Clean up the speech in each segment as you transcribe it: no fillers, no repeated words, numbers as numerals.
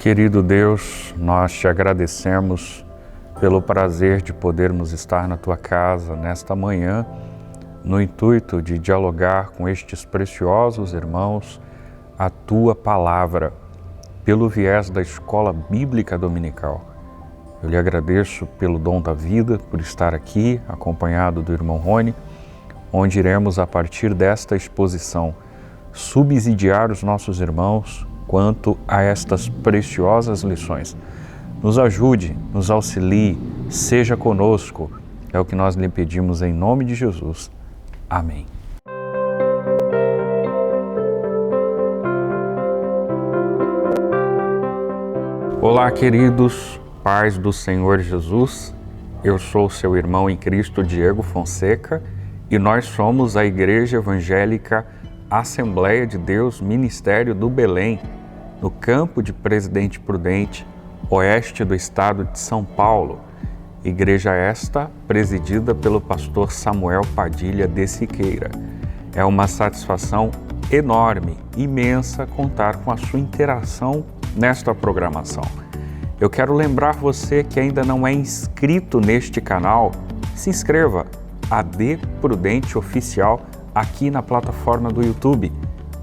Querido Deus, nós te agradecemos pelo prazer de podermos estar na tua casa nesta manhã, no intuito de dialogar com estes preciosos irmãos a tua palavra, pelo viés da Escola Bíblica Dominical. Eu lhe agradeço pelo dom da vida, por estar aqui, acompanhado do irmão Rony, onde iremos, a partir desta exposição, subsidiar os nossos irmãos quanto a estas preciosas lições. Nos ajude, nos auxilie, seja conosco, é o que nós lhe pedimos em nome de Jesus. Amém. Olá, queridos, paz do Senhor Jesus. Eu sou seu irmão em Cristo, Diego Fonseca, e nós somos a Igreja Evangélica Assembleia de Deus Ministério do Belém, no campo de Presidente Prudente, oeste do estado de São Paulo. Igreja esta presidida pelo pastor Samuel Padilha de Siqueira. É uma satisfação enorme, imensa, contar com a sua interação nesta programação. Eu quero lembrar você que ainda não é inscrito neste canal, se inscreva, AD Prudente Oficial, aqui na plataforma do YouTube.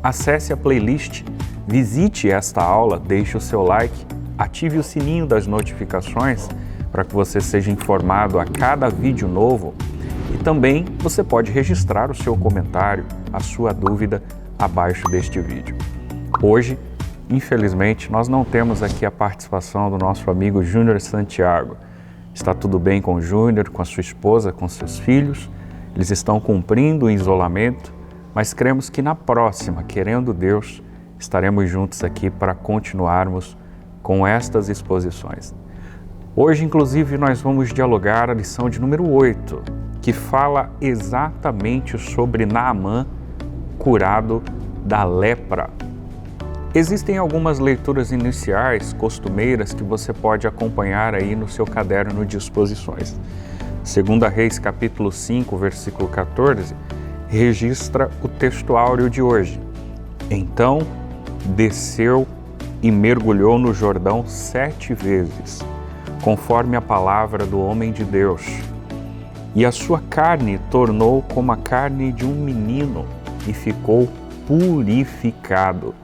Acesse a playlist, visite esta aula, deixe o seu like, ative o sininho das notificações para que você seja informado a cada vídeo novo e também você pode registrar o seu comentário, a sua dúvida abaixo deste vídeo. Hoje, infelizmente, nós não temos aqui a participação do nosso amigo Júnior Santiago. Está tudo bem com o Júnior, com a sua esposa, com seus filhos. Eles estão cumprindo o isolamento, mas cremos que na próxima, querendo Deus, estaremos juntos aqui para continuarmos com estas exposições. Hoje, inclusive, nós vamos dialogar a lição de número 8, que fala exatamente sobre Naamã curado da lepra. Existem algumas leituras iniciais, costumeiras, que você pode acompanhar aí no seu caderno de exposições. 2 Reis, capítulo 5, versículo 14, registra o texto áureo de hoje. Então, desceu e mergulhou no Jordão 7 vezes, conforme a palavra do homem de Deus. E a sua carne tornou como a carne de um menino e ficou purificado.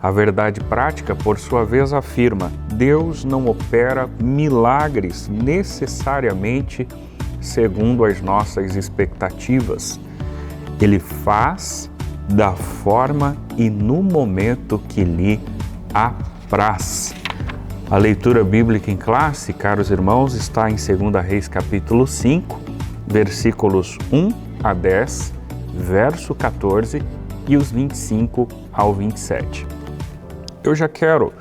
A verdade prática, por sua vez, afirma: Deus não opera milagres necessariamente segundo as nossas expectativas. Ele faz da forma e no momento que lhe apraz. A leitura bíblica em classe, caros irmãos, está em 2 Reis capítulo 5, versículos 1 a 10, verso 14 e os 25 ao 27. Eu já quero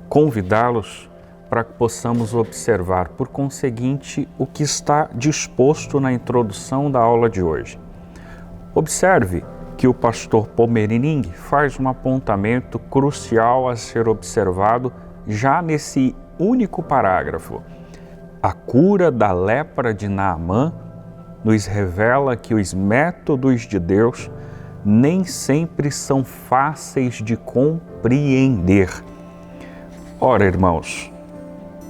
convidá-los para que possamos observar, por conseguinte, o que está disposto na introdução da aula de hoje. Observe que o pastor Pomerining faz um apontamento crucial a ser observado já nesse único parágrafo. A cura da lepra de Naamã nos revela que os métodos de Deus nem sempre são fáceis de compreender. Ora, irmãos,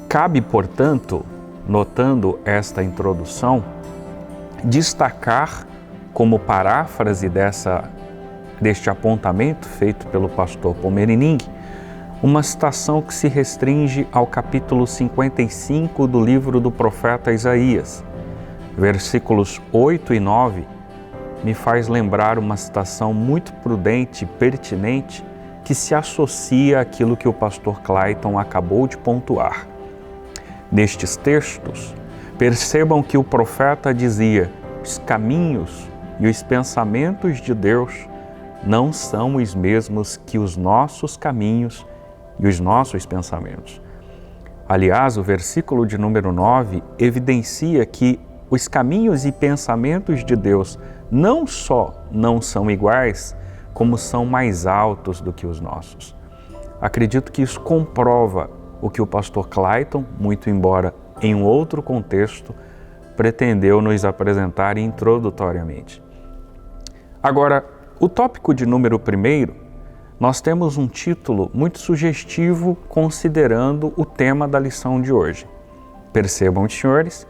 cabe, portanto, notando esta introdução, destacar como paráfrase deste apontamento feito pelo pastor Pomerining, uma citação que se restringe ao capítulo 55 do livro do profeta Isaías. Versículos 8 e 9 me faz lembrar uma citação muito prudente e pertinente que se associa àquilo que o pastor Clayton acabou de pontuar. Nestes textos, percebam que o profeta dizia: os caminhos e os pensamentos de Deus não são os mesmos que os nossos caminhos e os nossos pensamentos. Aliás, o versículo de número 9 evidencia que os caminhos e pensamentos de Deus não só não são iguais, como são mais altos do que os nossos. Acredito que isso comprova o que o pastor Clayton, muito embora em um outro contexto, pretendeu nos apresentar introdutoriamente. Agora, o tópico de número 1 nós temos um título muito sugestivo considerando o tema da lição de hoje. Percebam, senhores,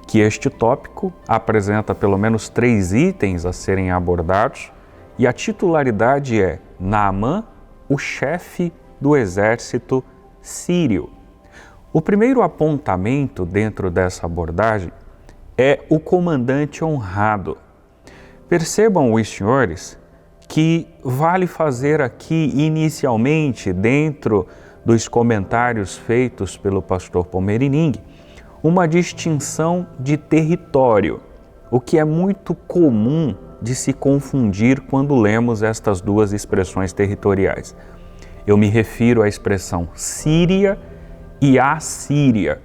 que este tópico apresenta pelo menos 3 itens a serem abordados e a titularidade é Naamã, o chefe do exército sírio. O primeiro apontamento dentro dessa abordagem é o comandante honrado. Percebam, os senhores, que vale fazer aqui inicialmente, dentro dos comentários feitos pelo pastor Pomerining, uma distinção de território, o que é muito comum de se confundir quando lemos estas duas expressões territoriais. Eu me refiro à expressão Síria e Assíria.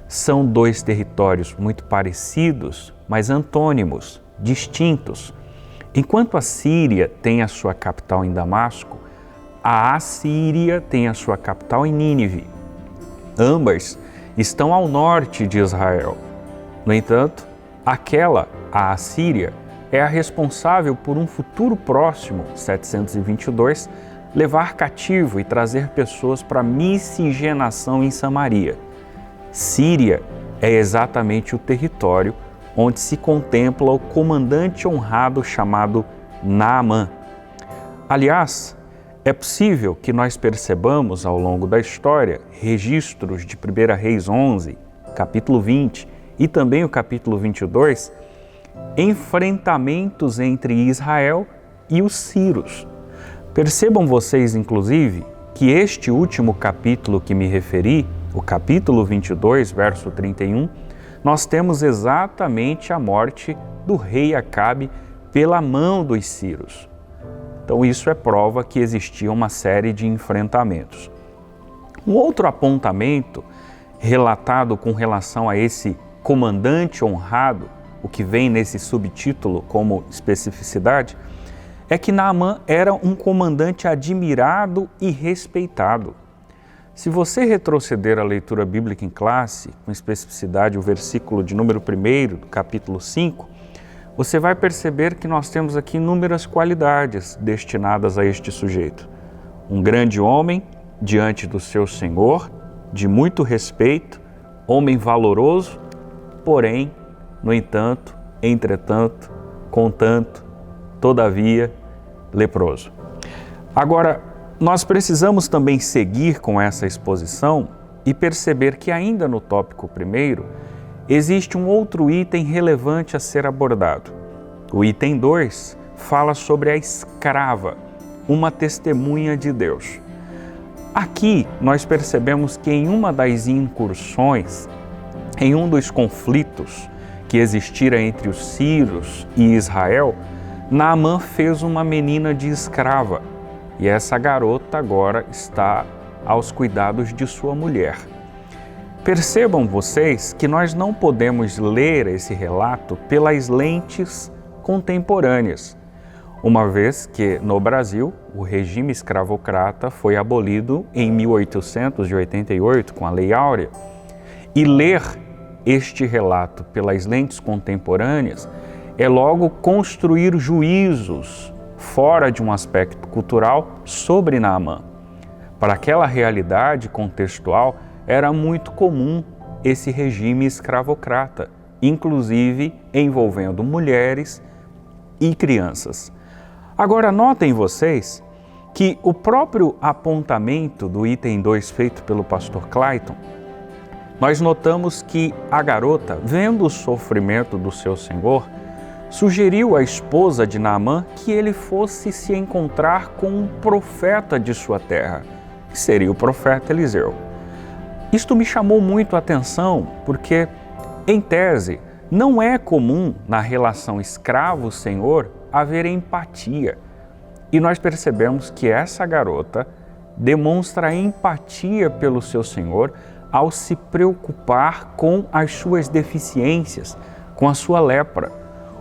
São 2 territórios muito parecidos, mas antônimos, distintos. Enquanto a Síria tem a sua capital em Damasco, a Assíria tem a sua capital em Nínive. Ambas estão ao norte de Israel. No entanto, a Assíria, é a responsável por um futuro próximo, 722, levar cativo e trazer pessoas para miscigenação em Samaria. Síria é exatamente o território onde se contempla o comandante honrado chamado Naamã. Aliás, é possível que nós percebamos ao longo da história registros de 1 Reis 11, capítulo 20 e também o capítulo 22, enfrentamentos entre Israel e os sírios. Percebam vocês, inclusive, que este último capítulo que me referi, o capítulo 22, verso 31, nós temos exatamente a morte do rei Acabe pela mão dos sírios. Então isso é prova que existia uma série de enfrentamentos. Um outro apontamento relatado com relação a esse comandante honrado, o que vem nesse subtítulo como especificidade, é que Naamã era um comandante admirado e respeitado. Se você retroceder à leitura bíblica em classe, com especificidade o versículo de número 1 do capítulo 5, você vai perceber que nós temos aqui inúmeras qualidades destinadas a este sujeito. Um grande homem diante do seu senhor, de muito respeito, homem valoroso, porém, no entanto, entretanto, contanto, todavia, leproso. Agora, nós precisamos também seguir com essa exposição e perceber que ainda no tópico 1 existe um outro item relevante a ser abordado. O item 2 fala sobre a escrava, uma testemunha de Deus. Aqui nós percebemos que em uma das incursões, em um dos conflitos que existira entre os sírios e Israel, Naamã fez uma menina de escrava e essa garota agora está aos cuidados de sua mulher. Percebam vocês que nós não podemos ler esse relato pelas lentes contemporâneas, uma vez que no Brasil o regime escravocrata foi abolido em 1888 com a Lei Áurea, e ler este relato pelas lentes contemporâneas é logo construir juízos fora de um aspecto cultural sobre Naamã. Para aquela realidade contextual era muito comum esse regime escravocrata, inclusive envolvendo mulheres e crianças. Agora notem vocês que o próprio apontamento do item 2 feito pelo pastor Clayton, nós notamos que a garota, vendo o sofrimento do seu senhor, sugeriu à esposa de Naamã que ele fosse se encontrar com um profeta de sua terra, que seria o profeta Eliseu. Isto me chamou muito a atenção porque, em tese, não é comum na relação escravo-senhor haver empatia. E nós percebemos que essa garota demonstra empatia pelo seu senhor ao se preocupar com as suas deficiências, com a sua lepra,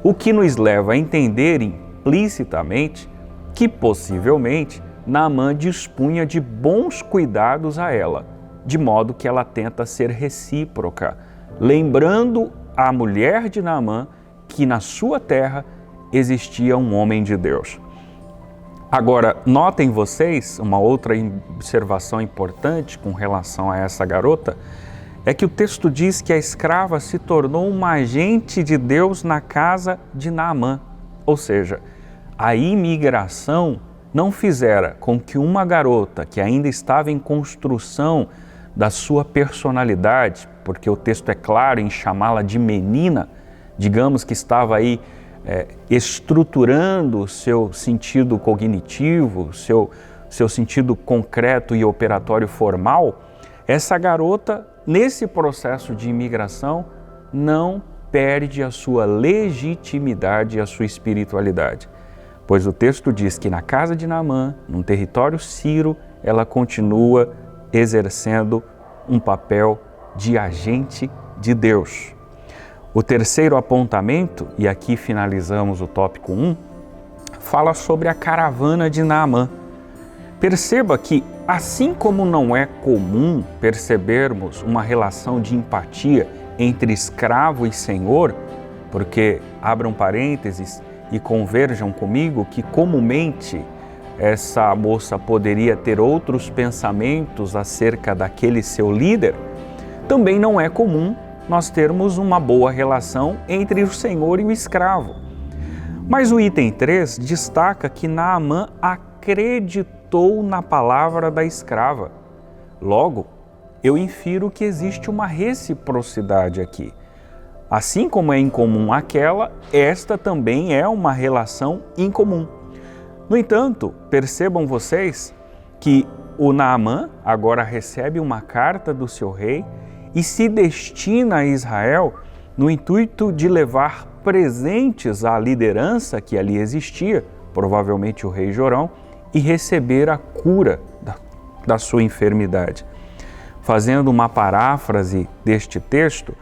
o que nos leva a entender implicitamente que possivelmente Naamã dispunha de bons cuidados a ela, de modo que ela tenta ser recíproca, lembrando a mulher de Naamã que na sua terra existia um homem de Deus. Agora, notem vocês, uma outra observação importante com relação a essa garota, é que o texto diz que a escrava se tornou uma agente de Deus na casa de Naamã. Ou seja, a imigração não fizera com que uma garota que ainda estava em construção da sua personalidade, porque o texto é claro em chamá-la de menina, digamos que estava aí estruturando o seu sentido cognitivo, seu sentido concreto e operatório formal, essa garota, nesse processo de imigração, não perde a sua legitimidade e a sua espiritualidade. Pois o texto diz que na casa de Naamã, num território sírio, ela continua exercendo um papel de agente de Deus. O terceiro apontamento, e aqui finalizamos o tópico 1, fala sobre a caravana de Naamã. Perceba que, assim como não é comum percebermos uma relação de empatia entre escravo e senhor, porque, abram parênteses e converjam comigo, que comumente essa moça poderia ter outros pensamentos acerca daquele seu líder, também não é comum nós termos uma boa relação entre o senhor e o escravo. Mas o item 3 destaca que Naamã acreditou na palavra da escrava. Logo, eu infiro que existe uma reciprocidade aqui. Assim como é incomum aquela, esta também é uma relação incomum. No entanto, percebam vocês que o Naamã agora recebe uma carta do seu rei e se destina a Israel no intuito de levar presentes à liderança que ali existia, provavelmente o rei Jorão, e receber a cura da sua enfermidade. Fazendo uma paráfrase deste texto,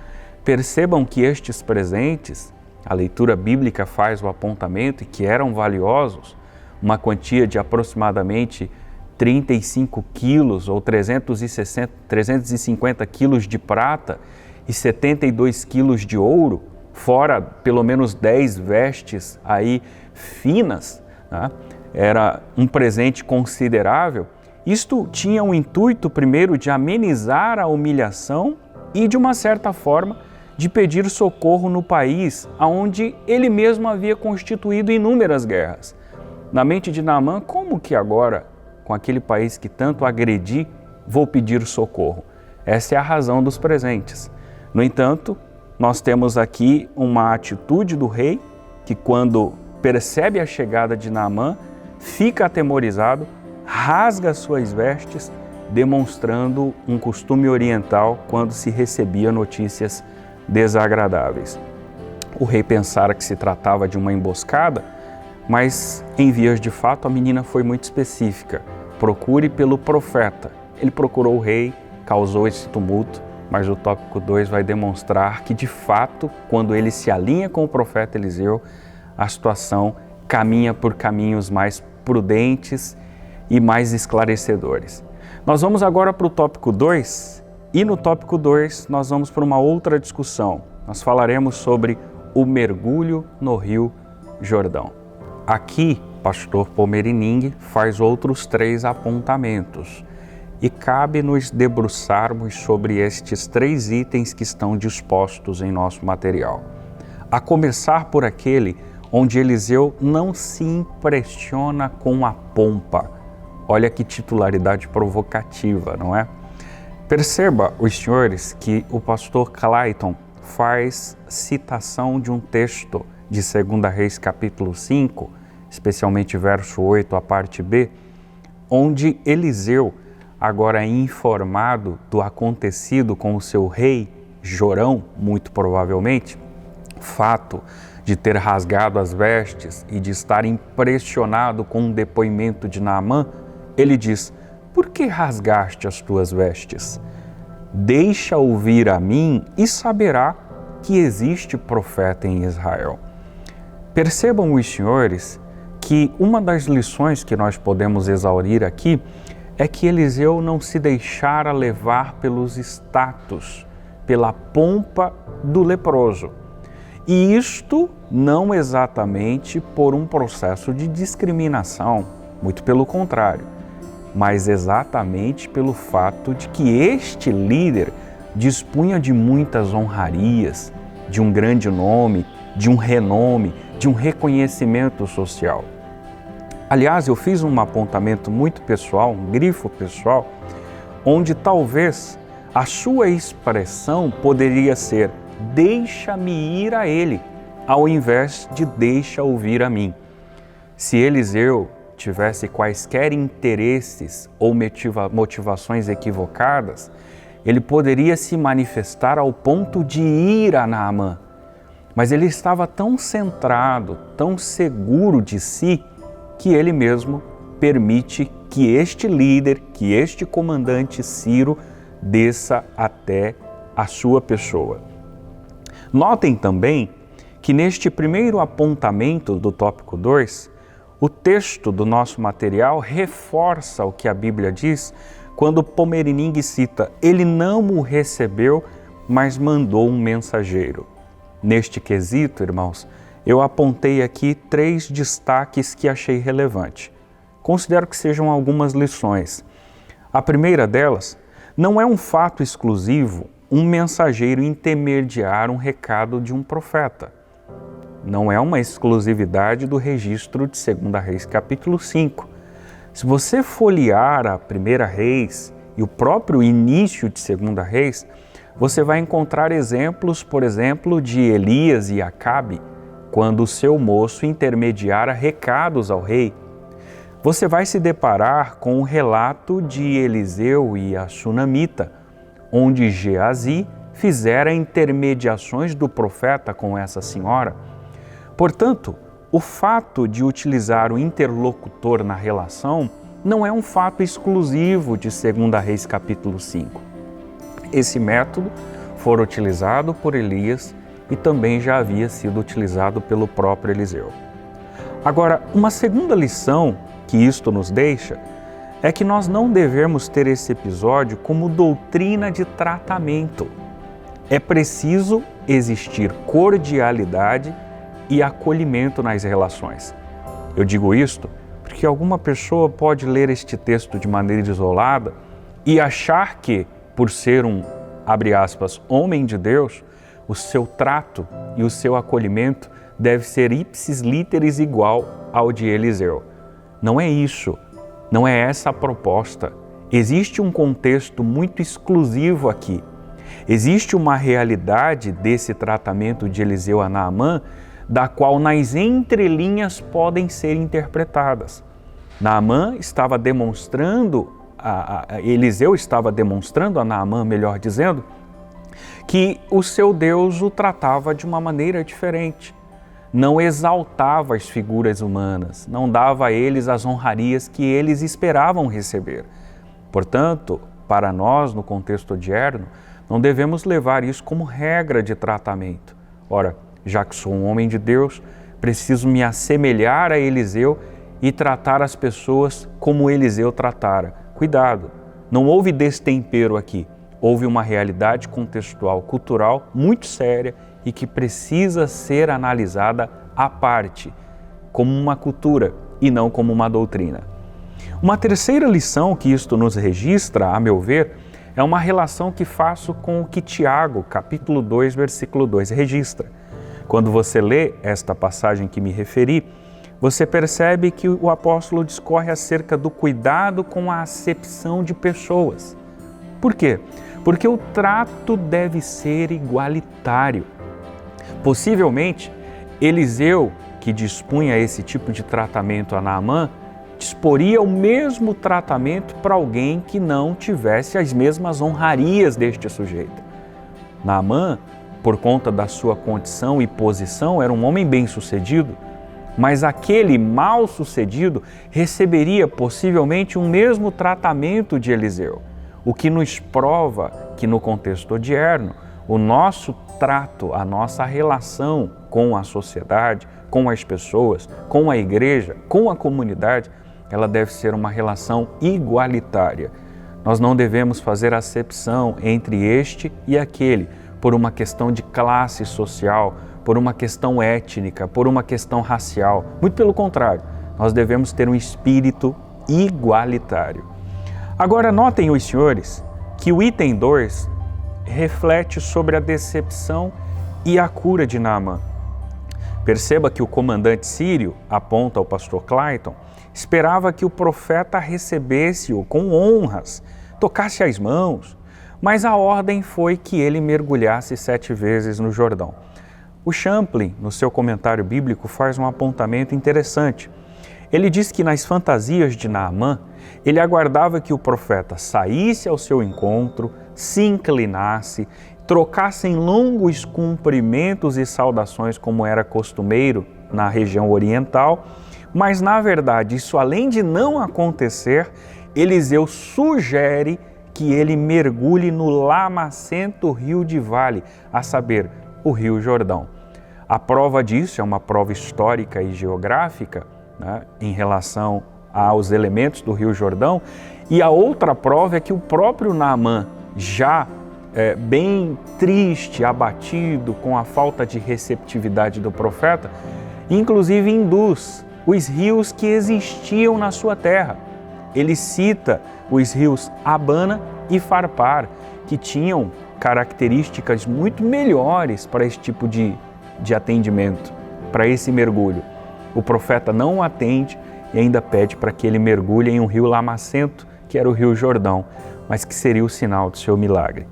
percebam que estes presentes, a leitura bíblica faz o apontamento, e que eram valiosos, uma quantia de aproximadamente 35 quilos ou 350 quilos de prata e 72 quilos de ouro, fora pelo menos 10 vestes aí finas, né? Era um presente considerável. Isto tinha o intuito, primeiro, de amenizar a humilhação e, de uma certa forma, de pedir socorro no país onde ele mesmo havia constituído inúmeras guerras. Na mente de Naamã, como que agora, com aquele país que tanto agredi, vou pedir socorro? Essa é a razão dos presentes. No entanto, nós temos aqui uma atitude do rei que, quando percebe a chegada de Naamã, fica atemorizado, rasga suas vestes, demonstrando um costume oriental quando se recebia notícias desagradáveis. O rei pensara que se tratava de uma emboscada, mas em vias de fato a menina foi muito específica. Procure pelo profeta. Ele procurou o rei, causou esse tumulto, mas o tópico 2 vai demonstrar que de fato, quando ele se alinha com o profeta Eliseu, a situação caminha por caminhos mais prudentes e mais esclarecedores. Nós vamos agora para o tópico 2, e no tópico 2 nós vamos para uma outra discussão. Nós falaremos sobre o mergulho no Rio Jordão. Aqui, pastor Pomerining faz outros 3 apontamentos e cabe nos debruçarmos sobre estes 3 itens que estão dispostos em nosso material. A começar por aquele onde Eliseu não se impressiona com a pompa. Olha que titularidade provocativa, não é? Perceba, os senhores, que o pastor Clayton faz citação de um texto de 2 Reis capítulo 5, especialmente verso 8, a parte B, onde Eliseu, agora informado do acontecido com o seu rei Jorão, muito provavelmente, fato de ter rasgado as vestes e de estar impressionado com o depoimento de Naamã, ele diz: por que rasgaste as tuas vestes? Deixa ouvir a mim e saberá que existe profeta em Israel. Percebam os senhores que uma das lições que nós podemos exaurir aqui é que Eliseu não se deixara levar pelos status, pela pompa do leproso. E isto não exatamente por um processo de discriminação, muito pelo contrário, mas exatamente pelo fato de que este líder dispunha de muitas honrarias, de um grande nome, de um renome, de um reconhecimento social. Aliás, eu fiz um apontamento muito pessoal, um grifo pessoal, onde talvez a sua expressão poderia ser deixa-me ir a ele, ao invés de deixa ouvir a mim. Se Eliseu tivesse quaisquer interesses ou motivações equivocadas, ele poderia se manifestar ao ponto de ir a Naamã. Mas ele estava tão centrado, tão seguro de si, que ele mesmo permite que este líder, que este comandante Ciro, desça até a sua pessoa. Notem também que neste primeiro apontamento do tópico 2, o texto do nosso material reforça o que a Bíblia diz quando Pomerining cita: ele não o recebeu, mas mandou um mensageiro. Neste quesito, irmãos, eu apontei aqui 3 destaques que achei relevante. Considero que sejam algumas lições. A primeira delas, não é um fato exclusivo um mensageiro intermediar um recado de um profeta. Não é uma exclusividade do registro de 2 Reis, capítulo 5. Se você folhear a 1 Reis e o próprio início de 2 Reis, você vai encontrar exemplos, por exemplo, de Elias e Acabe, quando o seu moço intermediara recados ao rei. Você vai se deparar com o relato de Eliseu e a Sunamita, onde Geazi fizera intermediações do profeta com essa senhora. Portanto, o fato de utilizar o interlocutor na relação não é um fato exclusivo de 2 Reis capítulo 5. Esse método foi utilizado por Elias e também já havia sido utilizado pelo próprio Eliseu. Agora, uma segunda lição que isto nos deixa é que nós não devemos ter esse episódio como doutrina de tratamento. É preciso existir cordialidade e acolhimento nas relações. Eu digo isto porque alguma pessoa pode ler este texto de maneira isolada e achar que, por ser um, abre aspas, homem de Deus, o seu trato e o seu acolhimento deve ser ipsis literis igual ao de Eliseu. Não é isso, não é essa a proposta. Existe um contexto muito exclusivo aqui. Existe uma realidade desse tratamento de Eliseu a Naamã, da qual nas entrelinhas podem ser interpretadas. Naamã estava demonstrando, Eliseu estava demonstrando a Naamã, melhor dizendo, que o seu Deus o tratava de uma maneira diferente. Não exaltava as figuras humanas, não dava a eles as honrarias que eles esperavam receber. Portanto, para nós, no contexto odierno, não devemos levar isso como regra de tratamento. Ora, já que sou um homem de Deus, preciso me assemelhar a Eliseu e tratar as pessoas como Eliseu tratara. Cuidado, não houve destempero aqui. Houve uma realidade contextual, cultural, muito séria e que precisa ser analisada à parte, como uma cultura e não como uma doutrina. Uma terceira lição que isto nos registra, a meu ver, é uma relação que faço com o que Tiago, capítulo 2, versículo 2, registra. Quando você lê esta passagem que me referi, você percebe que o apóstolo discorre acerca do cuidado com a acepção de pessoas. Por quê? Porque o trato deve ser igualitário. Possivelmente, Eliseu, que dispunha esse tipo de tratamento a Naamã, disporia o mesmo tratamento para alguém que não tivesse as mesmas honrarias deste sujeito. Naamã, por conta da sua condição e posição, era um homem bem-sucedido, mas aquele mal-sucedido receberia possivelmente o mesmo tratamento de Eliseu, o que nos prova que no contexto odierno, o nosso trato, a nossa relação com a sociedade, com as pessoas, com a igreja, com a comunidade, ela deve ser uma relação igualitária. Nós não devemos fazer acepção entre este e aquele por uma questão de classe social, por uma questão étnica, por uma questão racial. Muito pelo contrário, nós devemos ter um espírito igualitário. Agora notem os senhores que o item 2 reflete sobre a decepção e a cura de Naamã. Perceba que o comandante sírio, aponta ao pastor Clayton, esperava que o profeta recebesse-o com honras, tocasse as mãos, mas a ordem foi que ele mergulhasse 7 vezes no Jordão. O Champlin, no seu comentário bíblico, faz um apontamento interessante. Ele diz que nas fantasias de Naamã, ele aguardava que o profeta saísse ao seu encontro, se inclinasse, trocassem longos cumprimentos e saudações como era costumeiro na região oriental, mas na verdade isso além de não acontecer, Eliseu sugere que ele mergulhe no lamacento rio de Vale, a saber, o Rio Jordão. A prova disso é uma prova histórica e geográfica, né, em relação aos elementos do Rio Jordão, e a outra prova é que o próprio Naamã, já bem triste, abatido com a falta de receptividade do profeta, inclusive induz os rios que existiam na sua terra. Ele cita os rios Abana e Farpar, que tinham características muito melhores para esse tipo de atendimento, para esse mergulho. O profeta não o atende e ainda pede para que ele mergulhe em um rio lamacento, que era o Rio Jordão, mas que seria o sinal do seu milagre.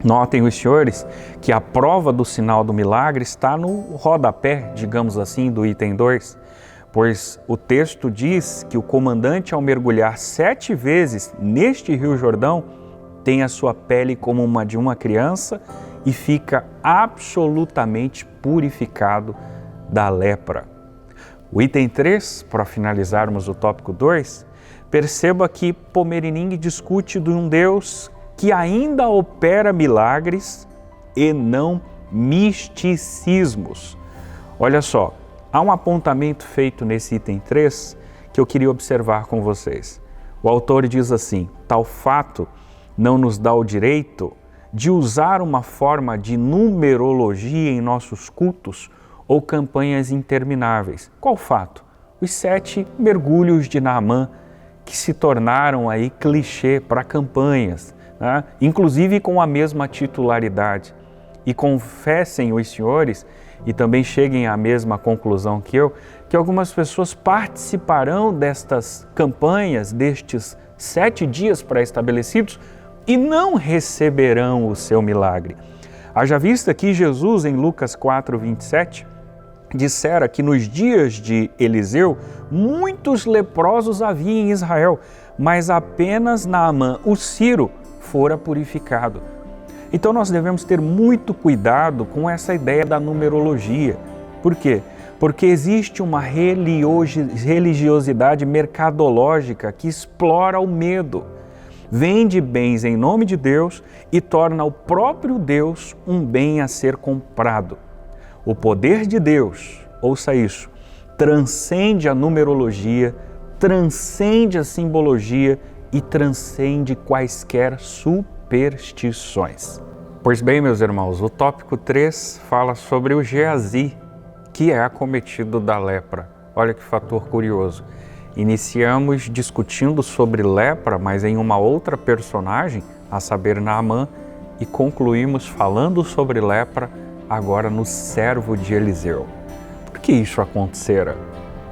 Notem os senhores que a prova do sinal do milagre está no rodapé, digamos assim, do item 2, pois o texto diz que o comandante, ao mergulhar 7 vezes neste Rio Jordão, tem a sua pele como uma de uma criança e fica absolutamente purificado da lepra. O item 3, para finalizarmos o tópico 2, perceba que Pomerining discute de um Deus que ainda opera milagres e não misticismos. Olha só, há um apontamento feito nesse item 3 que eu queria observar com vocês. O autor diz assim: tal fato não nos dá o direito de usar uma forma de numerologia em nossos cultos ou campanhas intermináveis. Qual fato? Os 7 mergulhos de Naamã, que se tornaram aí clichê para campanhas, né? Inclusive com a mesma titularidade. E confessem os senhores, e também cheguem à mesma conclusão que eu, que algumas pessoas participarão destas campanhas, destes 7 dias pré-estabelecidos, e não receberão o seu milagre. Haja vista que Jesus, em Lucas 4:27, dissera que nos dias de Eliseu, muitos leprosos havia em Israel, mas apenas Naamã, o sírio, fora purificado. Então nós devemos ter muito cuidado com essa ideia da numerologia. Por quê? Porque existe uma religiosidade mercadológica que explora o medo, vende bens em nome de Deus e torna o próprio Deus um bem a ser comprado. O poder de Deus, ouça isso, transcende a numerologia, transcende a simbologia e transcende quaisquer superstições. Pois bem, meus irmãos, o tópico 3 fala sobre o Geazi, que é acometido da lepra. Olha que fator curioso. Iniciamos discutindo sobre lepra, mas em uma outra personagem, a saber, Naamã, e concluímos falando sobre lepra agora no servo de Eliseu. Por que isso acontecera?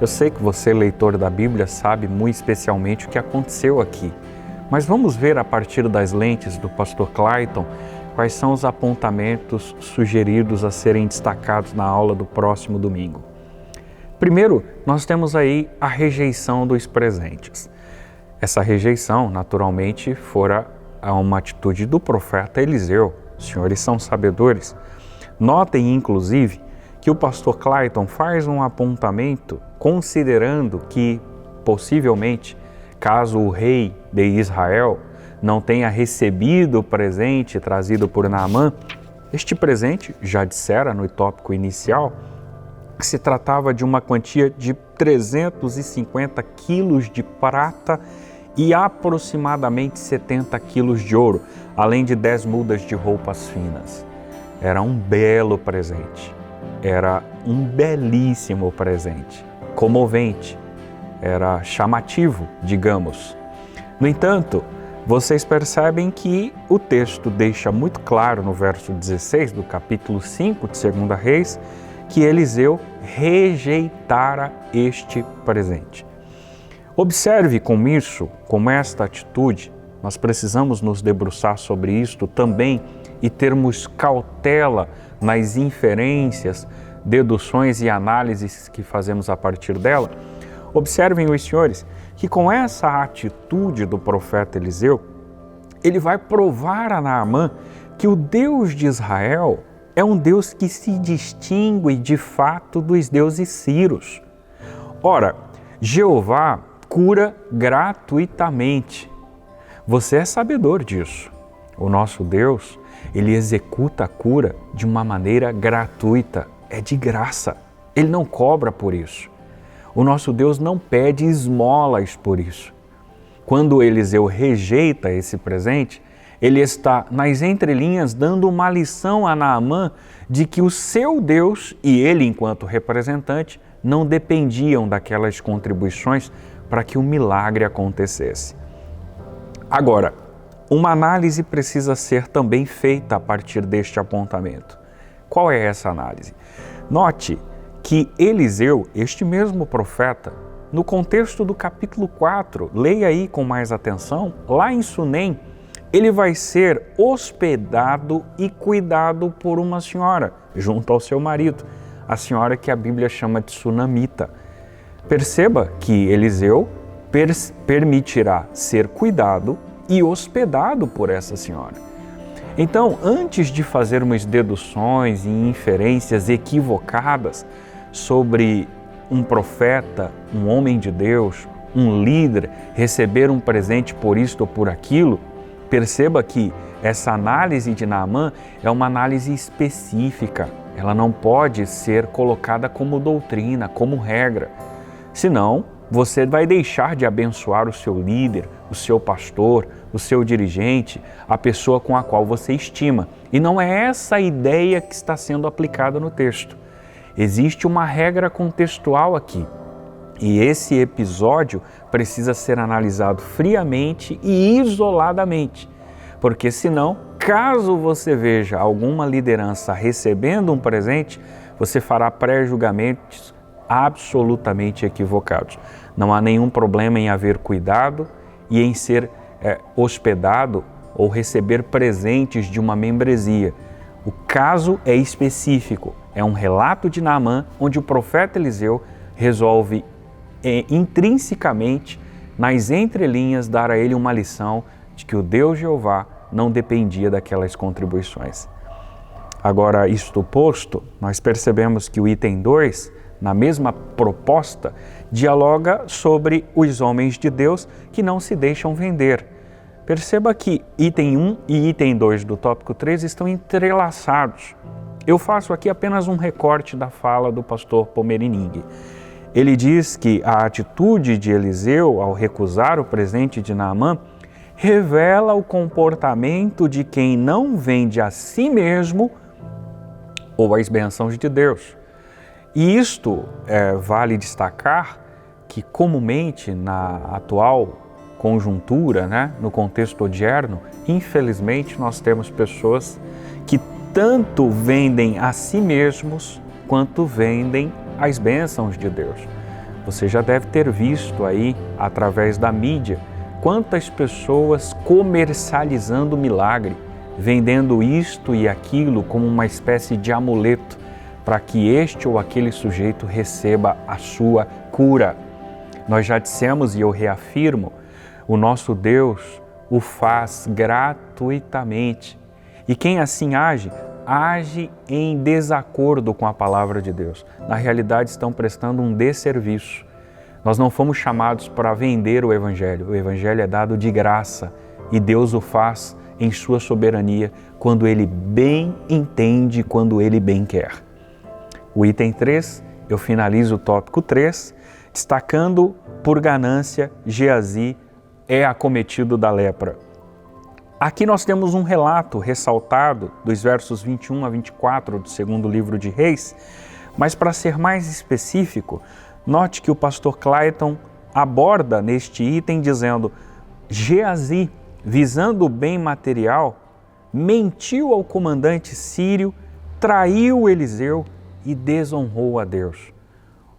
Eu sei que você, leitor da Bíblia, sabe muito especialmente o que aconteceu aqui, mas vamos ver a partir das lentes do pastor Clayton quais são os apontamentos sugeridos a serem destacados na aula do próximo domingo. Primeiro, nós temos aí a rejeição dos presentes. Essa rejeição, naturalmente, fora uma atitude do profeta Eliseu. Os senhores são sabedores. Notem, inclusive, que o pastor Clayton faz um apontamento considerando que, possivelmente, caso o rei de Israel não tenha recebido o presente trazido por Naamã, este presente, já dissera no tópico inicial, que se tratava de uma quantia de 350 quilos de prata e aproximadamente 70 quilos de ouro, além de 10 mudas de roupas finas. Era um belo presente, era um belíssimo presente, comovente, era chamativo, digamos. No entanto, vocês percebem que o texto deixa muito claro no verso 16 do capítulo 5 de 2 Reis, que Eliseu rejeitara este presente. Observe como esta atitude, nós precisamos nos debruçar sobre isto também e termos cautela nas inferências, deduções e análises que fazemos a partir dela. Observem, os senhores, que com essa atitude do profeta Eliseu, ele vai provar a Naamã que o Deus de Israel é um Deus que se distingue de fato dos deuses sírios. Ora, Jeová cura gratuitamente. Você é sabedor disso. O nosso Deus, ele executa a cura de uma maneira gratuita, é de graça. Ele não cobra por isso. O nosso Deus não pede esmolas por isso. Quando Eliseu rejeita esse presente, ele está nas entrelinhas dando uma lição a Naamã de que o seu Deus e ele, enquanto representante, não dependiam daquelas contribuições para que o milagre acontecesse. Agora, uma análise precisa ser também feita a partir deste apontamento. Qual é essa análise? Note que Eliseu, este mesmo profeta, no contexto do capítulo 4, leia aí com mais atenção, lá em Sunem, ele vai ser hospedado e cuidado por uma senhora, junto ao seu marido, a senhora que a Bíblia chama de sunamita. Perceba que Eliseu permitirá ser cuidado e hospedado por essa senhora. Então, antes de fazermos deduções e inferências equivocadas sobre um profeta, um homem de Deus, um líder, receber um presente por isto ou por aquilo, perceba que essa análise de Naamã é uma análise específica. Ela não pode ser colocada como doutrina, como regra. Senão, você vai deixar de abençoar o seu líder, o seu pastor, o seu dirigente, a pessoa com a qual você estima. E não é essa a ideia que está sendo aplicada no texto. Existe uma regra contextual aqui. E esse episódio precisa ser analisado friamente e isoladamente. Porque senão, caso você veja alguma liderança recebendo um presente, você fará pré-julgamentos absolutamente equivocados. Não há nenhum problema em haver cuidado e em ser hospedado ou receber presentes de uma membresia. O caso é específico, é um relato de Naamã onde o profeta Eliseu resolve intrinsecamente, nas entrelinhas, dar a ele uma lição de que o Deus Jeová não dependia daquelas contribuições. Agora, isto posto, nós percebemos que o item 2, na mesma proposta, dialoga sobre os homens de Deus que não se deixam vender. Perceba que item 1 e item 2 do tópico 3 estão entrelaçados. Eu faço aqui apenas um recorte da fala do pastor Pomerining. Ele diz que a atitude de Eliseu ao recusar o presente de Naamã revela o comportamento de quem não vende a si mesmo ou as bênçãos de Deus. E isto vale destacar que comumente na atual conjuntura, no contexto odierno, infelizmente nós temos pessoas que tanto vendem a si mesmos quanto vendem as bênçãos de Deus. Você já deve ter visto aí, através da mídia, quantas pessoas comercializando o milagre, vendendo isto e aquilo como uma espécie de amuleto, para que este ou aquele sujeito receba a sua cura. Nós já dissemos e eu reafirmo, o nosso Deus o faz gratuitamente. E quem assim age em desacordo com a palavra de Deus. Na realidade, estão prestando um desserviço. Nós não fomos chamados para vender o Evangelho. O Evangelho é dado de graça e Deus o faz em sua soberania quando Ele bem entende, quando Ele bem quer. O item 3, eu finalizo o tópico 3, destacando por ganância, Geazi é acometido da lepra. Aqui nós temos um relato ressaltado dos versos 21 a 24 do segundo livro de Reis, mas para ser mais específico, note que o pastor Clayton aborda neste item dizendo: Geazi, visando o bem material, mentiu ao comandante sírio, traiu Eliseu e desonrou a Deus.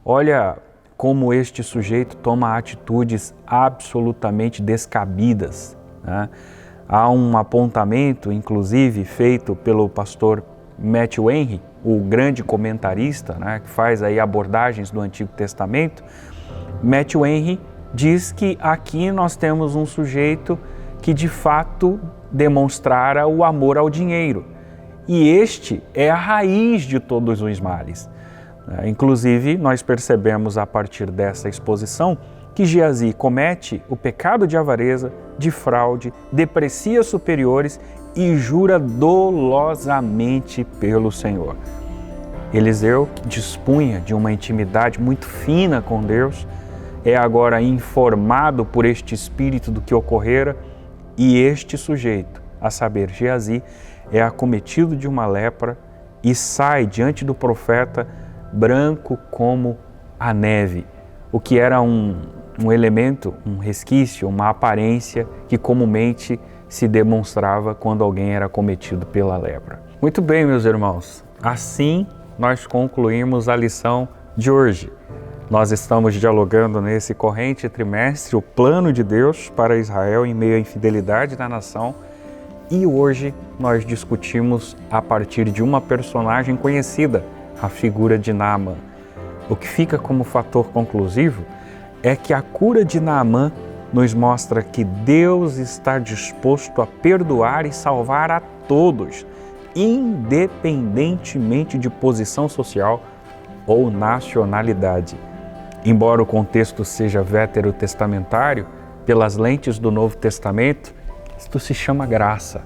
Olha como este sujeito toma atitudes absolutamente descabidas, né? Há um apontamento, inclusive, feito pelo pastor Matthew Henry, o grande comentarista, né, que faz aí abordagens do Antigo Testamento. Matthew Henry diz que aqui nós temos um sujeito que de fato demonstrara o amor ao dinheiro. E este é a raiz de todos os males. Inclusive, nós percebemos a partir dessa exposição que Geazi comete o pecado de avareza, de fraude, deprecia superiores e jura dolosamente pelo Senhor. Eliseu, que dispunha de uma intimidade muito fina com Deus, é agora informado por este espírito do que ocorrera, e este sujeito, a saber, Geazi, é acometido de uma lepra e sai diante do profeta branco como a neve, o que era um elemento, um resquício, uma aparência que comumente se demonstrava quando alguém era acometido pela lepra. Muito bem, meus irmãos, assim nós concluímos a lição de hoje. Nós estamos dialogando nesse corrente trimestre o plano de Deus para Israel em meio à infidelidade da nação, e hoje nós discutimos a partir de uma personagem conhecida, a figura de Naamã. O que fica como fator conclusivo é que a cura de Naamã nos mostra que Deus está disposto a perdoar e salvar a todos, independentemente de posição social ou nacionalidade. Embora o contexto seja veterotestamentário, pelas lentes do Novo Testamento, isto se chama graça.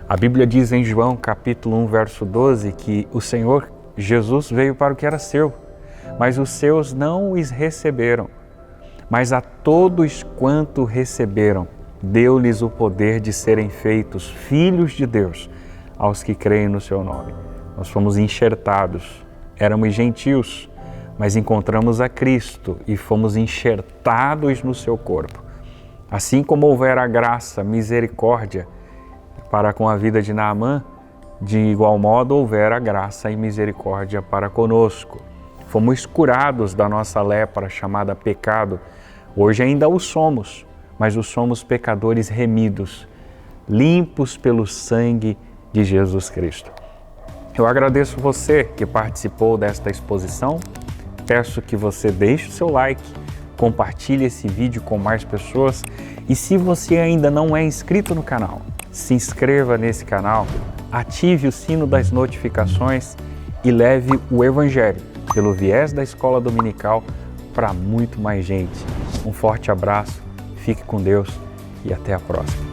A Bíblia diz em João capítulo 1, verso 12, que o Senhor Jesus veio para o que era seu, mas os seus não os receberam. Mas a todos quanto receberam, deu-lhes o poder de serem feitos filhos de Deus, aos que creem no seu nome. Nós fomos enxertados, éramos gentios, mas encontramos a Cristo e fomos enxertados no seu corpo. Assim como houvera graça, misericórdia para com a vida de Naamã, de igual modo houvera graça e misericórdia para conosco. Fomos curados da nossa lepra chamada pecado. Hoje ainda o somos, mas o somos pecadores remidos, limpos pelo sangue de Jesus Cristo. Eu agradeço você que participou desta exposição. Peço que você deixe o seu like, compartilhe esse vídeo com mais pessoas e se você ainda não é inscrito no canal, se inscreva nesse canal, ative o sino das notificações e leve o Evangelho pelo viés da Escola Dominical para muito mais gente. Um forte abraço, fique com Deus e até a próxima.